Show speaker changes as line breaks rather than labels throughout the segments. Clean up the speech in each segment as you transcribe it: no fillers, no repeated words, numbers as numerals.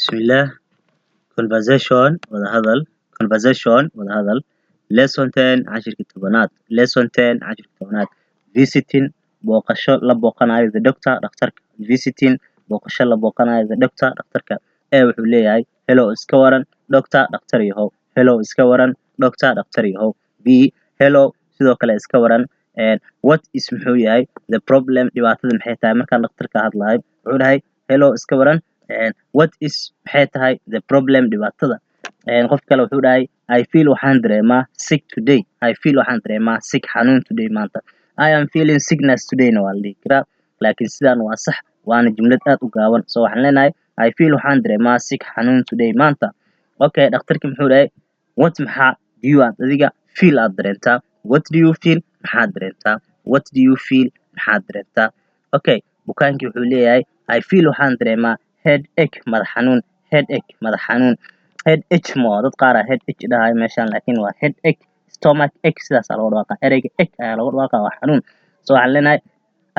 Bismillah. Conversation wada hadal lesson 10 cashirka tobanaad lesson 10 cashirka tobanaad visiting booqasho la booqanayo the doctor dhakhtarka visiting booqasho la booqanayo the doctor dhakhtarka wuxuu leeyahay hello iska waran doctor dhakhtar yahow hello iska waran doctor dhakhtar yahow b hello sidoo kale iska waran what is muxuu yahay the problem dhibaatada maxay tahay markaan dhakhtarka hadlayo wuxuu dhahay hello iska waran what is maxay tahay the problem dhibaatada qof kale wuxuu dhahay I feel waxaan dareemaa sick today I feel waxaan dareemaa sick xanuun today maanta I am feeling sickness today na waa la dhihi karaa laakiin sidaan waa sax waana jumlad aad u gaaban so waxaan leenahay I feel waxaan dareemaa sick xanuun today maanta okay dhakhtarka muxuu dhahay what maxaa do you aad adiga feel aad dareentaa what do you feel maxaad dareentaa what do you feel maxaad dareentaa okay bukaankii wuxuu leeyahay I feel waxaan dareemaa headache madax xanuun headache madax xanuun headache ma dad qaar headache dhahay meeshaan laakiin waa headache stomach ache sidaas lagu dhawaaqaa ereyga ache ayaa lagu dhawaaqaa waa xanuun so waxaan leenahay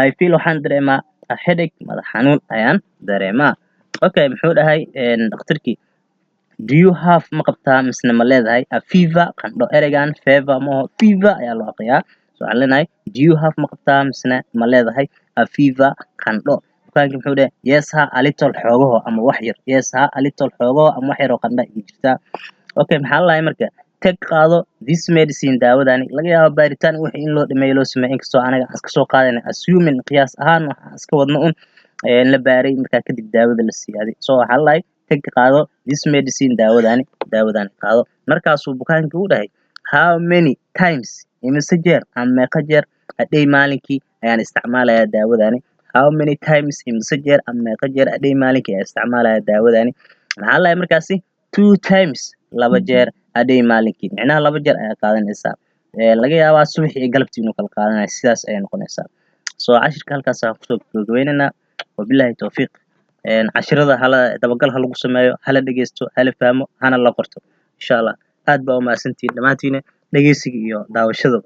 I feel waxaan dareemaa headache madax xanuun ayaan dareemaa okay muxuu dhahay dhakhtarkii do you have ma qabtaa misna ma leedahay a fever qandho ereygan fever ma fever ayaa loo aqriyaa so waxaan leenahay do you have ma qabtaa misna ma leedahay a fever qandho bukaankii muxuu dhahay yes ha a little xoogaho ama wax yar yes ha a little xoogaho ama wax yar oo qandho ay jirtaa okay maxaa la marka tag qaado this medicine daawadani laga yaabo baaritaan wixii in loo dhameeyo loo sameeyo inkastoo anaga aan iska soo qaadana assuming qiyaas ahaan waxaan iska wadno la baaray markaa kadib daawada la siiyay so waxaa la tag qaado this medicine daawadani qaado markaasuu bukaankii u dhahay how many times imise jeer ama meeqa jeer a day maalinkii ayaan isticmaalayaa daawadani how many times imise jeer ama meeqa jeer a day maalinkii ayaan isticmaalayaa daawadani maxaa la markaasi 2 times laba jeer a day maalinkii macnaha laba jeer ayaa qaadanaysaa laga yaabaa subaxii iyo galabtii inuu kala qaadanayo sidaas ayay noqonaysaa so cashirka halkaas aan kusoo gabagabaynaynaa wabillahi tawfiiq cashirada hala dabagal ha lagu sameeyo hala dhageysto hala fahmo hana la qorto insha Allah aad baa u mahadsantihiin dhamaantiin dhageysiga iyo daawashada